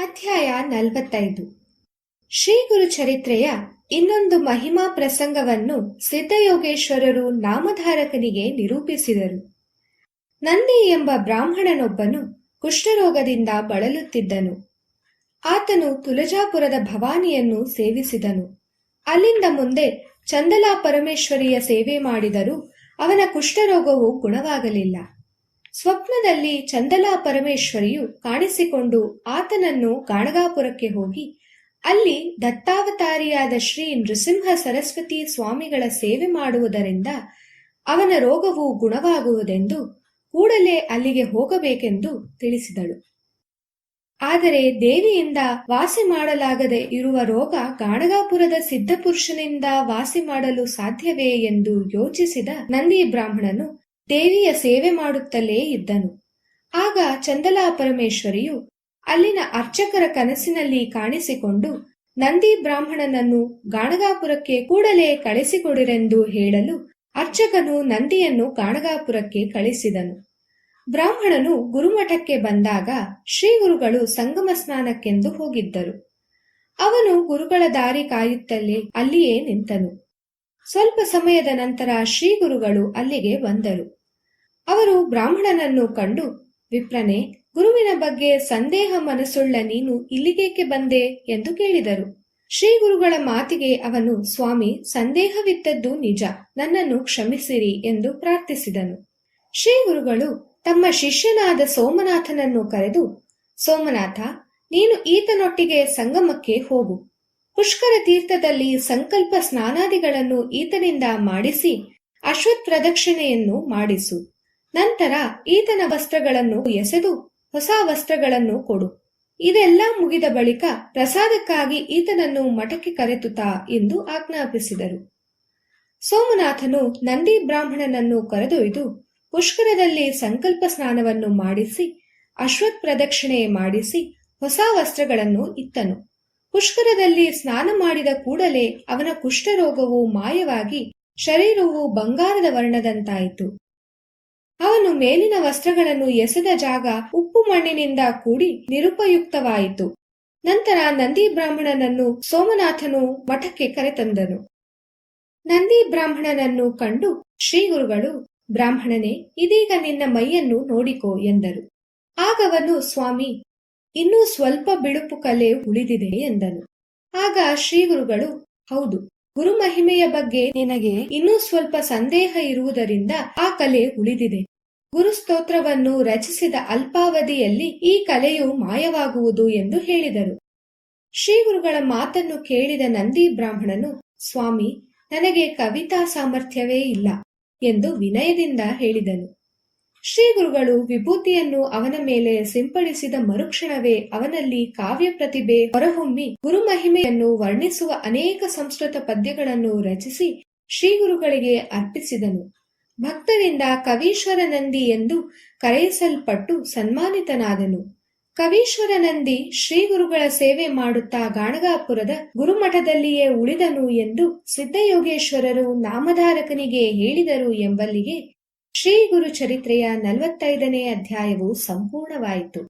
ಅಧ್ಯಾಯ 45. ಶ್ರೀ ಗುರು ಚರಿತ್ರೆಯ ಇನ್ನೊಂದು ಮಹಿಮಾ ಪ್ರಸಂಗವನ್ನು ಸಿದ್ಧಯೋಗೇಶ್ವರರು ನಾಮಧಾರಕನಿಗೆ ನಿರೂಪಿಸಿದರು. ನಂದಿ ಎಂಬ ಬ್ರಾಹ್ಮಣನೊಬ್ಬನು ಕುಷ್ಠರೋಗದಿಂದ ಬಳಲುತ್ತಿದ್ದನು. ಆತನು ತುಳಜಾಪುರದ ಭವಾನಿಯನ್ನು ಸೇವಿಸಿದನು. ಅಲ್ಲಿಂದ ಮುಂದೆ ಚಂದಲಾ ಪರಮೇಶ್ವರಿಯ ಸೇವೆ ಮಾಡಿದರೂ ಅವನ ಕುಷ್ಠರೋಗವು ಗುಣವಾಗಲಿಲ್ಲ. ಸ್ವಪ್ನದಲ್ಲಿ ಚಂದಲಾ ಪರಮೇಶ್ವರಿಯು ಕಾಣಿಸಿಕೊಂಡು ಆತನನ್ನು ಗಾಣಗಾಪುರಕ್ಕೆ ಹೋಗಿ ಅಲ್ಲಿ ದತ್ತಾವತಾರಿಯಾದ ಶ್ರೀ ನೃಸಿಂಹ ಸರಸ್ವತಿ ಸ್ವಾಮಿಗಳ ಸೇವೆ ಮಾಡುವುದರಿಂದ ಅವನ ರೋಗವು ಗುಣವಾಗುವುದೆಂದು ಕೂಡಲೇ ಅಲ್ಲಿಗೆ ಹೋಗಬೇಕೆಂದು ತಿಳಿಸಿದಳು. ಆದರೆ ದೇವಿಯಿಂದ ವಾಸಿ ಮಾಡಲಾಗದೆ ಇರುವ ರೋಗ ಗಾಣಗಾಪುರದ ಸಿದ್ಧಪುರುಷನಿಂದ ವಾಸಿ ಮಾಡಲು ಸಾಧ್ಯವೇ ಎಂದು ಯೋಚಿಸಿದ ನಂದಿ ಬ್ರಾಹ್ಮಣನು ದೇವಿಯ ಸೇವೆ ಮಾಡುತ್ತಲೇ ಇದ್ದನು. ಆಗ ಚಂದಲಾ ಪರಮೇಶ್ವರಿಯು ಅಲ್ಲಿನ ಅರ್ಚಕರ ಕನಸಿನಲ್ಲಿ ಕಾಣಿಸಿಕೊಂಡು ನಂದಿ ಬ್ರಾಹ್ಮಣನನ್ನು ಗಾಣಗಾಪುರಕ್ಕೆ ಕೂಡಲೇ ಕಳಿಸಿಕೊಡಿರೆಂದು ಹೇಳಲು ಅರ್ಚಕನು ನಂದಿಯನ್ನು ಗಾಣಗಾಪುರಕ್ಕೆ ಕಳಿಸಿದನು. ಬ್ರಾಹ್ಮಣನು ಗುರುಮಠಕ್ಕೆ ಬಂದಾಗ ಶ್ರೀಗುರುಗಳು ಸಂಗಮ ಸ್ನಾನಕ್ಕೆಂದು ಹೋಗಿದ್ದರು. ಅವನು ಗುರುಗಳ ದಾರಿ ಕಾಯುತ್ತಲೇ ಅಲ್ಲಿಯೇ ನಿಂತನು. ಸ್ವಲ್ಪ ಸಮಯದ ನಂತರ ಶ್ರೀಗುರುಗಳು ಅಲ್ಲಿಗೆ ಬಂದರು. ಅವರು ಬ್ರಾಹ್ಮಣನನ್ನು ಕಂಡು, ವಿಪ್ರನೇ, ಗುರುವಿನ ಬಗ್ಗೆ ಸಂದೇಹ ಮನಸ್ಸುಳ್ಳ ನೀನು ಇಲ್ಲಿಗೇಕೆ ಬಂದೆ ಎಂದು ಕೇಳಿದರು. ಶ್ರೀಗುರುಗಳ ಮಾತಿಗೆ ಅವನು, ಸ್ವಾಮಿ, ಸಂದೇಹವಿದ್ದದ್ದು ನಿಜ, ನನ್ನನ್ನು ಕ್ಷಮಿಸಿರಿ ಎಂದು ಪ್ರಾರ್ಥಿಸಿದನು. ಶ್ರೀಗುರುಗಳು ತಮ್ಮ ಶಿಷ್ಯನಾದ ಸೋಮನಾಥನನ್ನು ಕರೆದು, ಸೋಮನಾಥ, ನೀನು ಈತನೊಟ್ಟಿಗೆ ಸಂಗಮಕ್ಕೆ ಹೋಗು. ಪುಷ್ಕರ ತೀರ್ಥದಲ್ಲಿ ಸಂಕಲ್ಪ ಸ್ನಾನಾದಿಗಳನ್ನು ಈತನಿಂದ ಮಾಡಿಸಿ ಅಶ್ವತ್ ಪ್ರದಕ್ಷಿಣೆಯನ್ನು ಮಾಡಿಸು. ನಂತರ ಈತನ ವಸ್ತ್ರಗಳನ್ನು ಎಸೆದು ಹೊಸ ವಸ್ತ್ರಗಳನ್ನು ಕೊಡು. ಇದೆಲ್ಲ ಮುಗಿದ ಬಳಿಕ ಪ್ರಸಾದಕ್ಕಾಗಿ ಈತನನ್ನು ಮಠಕ್ಕೆ ಕರೆತುತಾ ಎಂದು ಆಜ್ಞಾಪಿಸಿದರು. ಸೋಮನಾಥನು ನಂದಿ ಬ್ರಾಹ್ಮಣನನ್ನು ಕರೆದೊಯ್ದು ಪುಷ್ಕರದಲ್ಲಿ ಸಂಕಲ್ಪ ಸ್ನಾನವನ್ನು ಮಾಡಿಸಿ ಅಶ್ವತ್ ಪ್ರದಕ್ಷಿಣೆ ಮಾಡಿಸಿ ಹೊಸ ವಸ್ತ್ರಗಳನ್ನು ಇತ್ತನು. ಪುಷ್ಕರದಲ್ಲಿ ಸ್ನಾನ ಮಾಡಿದ ಕೂಡಲೇ ಅವನ ಕುಷ್ಠರೋಗವು ಮಾಯವಾಗಿ ಶರೀರವು ಬಂಗಾರದ ವರ್ಣದಂತಾಯಿತು. ಅವನು ಮೇಲಿನ ವಸ್ತ್ರಗಳನ್ನು ಎಸೆದ ಜಾಗ ಉಪ್ಪು ಮಣ್ಣಿನಿಂದ ಕೂಡಿ ನಿರುಪಯುಕ್ತವಾಯಿತು. ನಂತರ ನಂದಿ ಬ್ರಾಹ್ಮಣನನ್ನು ಸೋಮನಾಥನು ಮಠಕ್ಕೆ ಕರೆತಂದನು. ನಂದಿ ಬ್ರಾಹ್ಮಣನನ್ನು ಕಂಡು ಶ್ರೀಗುರುಗಳು, ಬ್ರಾಹ್ಮಣನೇ, ಇದೀಗ ನಿನ್ನ ಮೈಯನ್ನು ನೋಡಿಕೋ ಎಂದರು. ಆಗವನು, ಸ್ವಾಮಿ, ಇನ್ನೂ ಸ್ವಲ್ಪ ಬಿಳುಪು ಕಲೆ ಉಳಿದಿದೆ ಎಂದನು. ಆಗ ಶ್ರೀಗುರುಗಳು, ಹೌದು, ಗುರುಮಹಿಮೆಯ ಬಗ್ಗೆ ನಿನಗೆ ಇನ್ನೂ ಸ್ವಲ್ಪ ಸಂದೇಹ ಇರುವುದರಿಂದ ಆ ಕಲೆ ಉಳಿದಿದೆ. ಗುರುಸ್ತೋತ್ರವನ್ನು ರಚಿಸಿದ ಅಲ್ಪಾವಧಿಯಲ್ಲಿ ಈ ಕಲೆಯು ಮಾಯವಾಗುವುದು ಎಂದು ಹೇಳಿದರು. ಶ್ರೀಗುರುಗಳ ಮಾತನ್ನು ಕೇಳಿದ ನಂದಿ ಬ್ರಾಹ್ಮಣನು, ಸ್ವಾಮಿ, ನನಗೆ ಕವಿತಾ ಸಾಮರ್ಥ್ಯವೇ ಇಲ್ಲ ಎಂದು ವಿನಯದಿಂದ ಹೇಳಿದನು. ಶ್ರೀಗುರುಗಳು ವಿಭೂತಿಯನ್ನು ಅವನ ಮೇಲೆ ಸಿಂಪಡಿಸಿದ ಮರುಕ್ಷಣವೇ ಅವನಲ್ಲಿ ಕಾವ್ಯ ಪ್ರತಿಭೆ ಹೊರಹೊಮ್ಮಿ ಗುರುಮಹಿಮೆಯನ್ನು ವರ್ಣಿಸುವ ಅನೇಕ ಸಂಸ್ಕೃತ ಪದ್ಯಗಳನ್ನು ರಚಿಸಿ ಶ್ರೀಗುರುಗಳಿಗೆ ಅರ್ಪಿಸಿದನು. ಭಕ್ತರಿಂದ ಕವೀಶ್ವರ ನಂದಿ ಎಂದು ಕರೆಯಿಸಲ್ಪಟ್ಟು ಸನ್ಮಾನಿತನಾದನು. ಕವೀಶ್ವರ ನಂದಿ ಶ್ರೀಗುರುಗಳ ಸೇವೆ ಮಾಡುತ್ತಾ ಗಾಣಗಾಪುರದ ಗುರುಮಠದಲ್ಲಿಯೇ ಉಳಿದನು ಎಂದು ಸಿದ್ಧಯೋಗೇಶ್ವರರು ನಾಮಧಾರಕನಿಗೆ ಹೇಳಿದರು ಎಂಬಲ್ಲಿಗೆ ಶ್ರೀ ಗುರು ಚರಿತ್ರೆಯ 45ನೇ ಅಧ್ಯಾಯವು ಸಂಪೂರ್ಣವಾಯಿತು.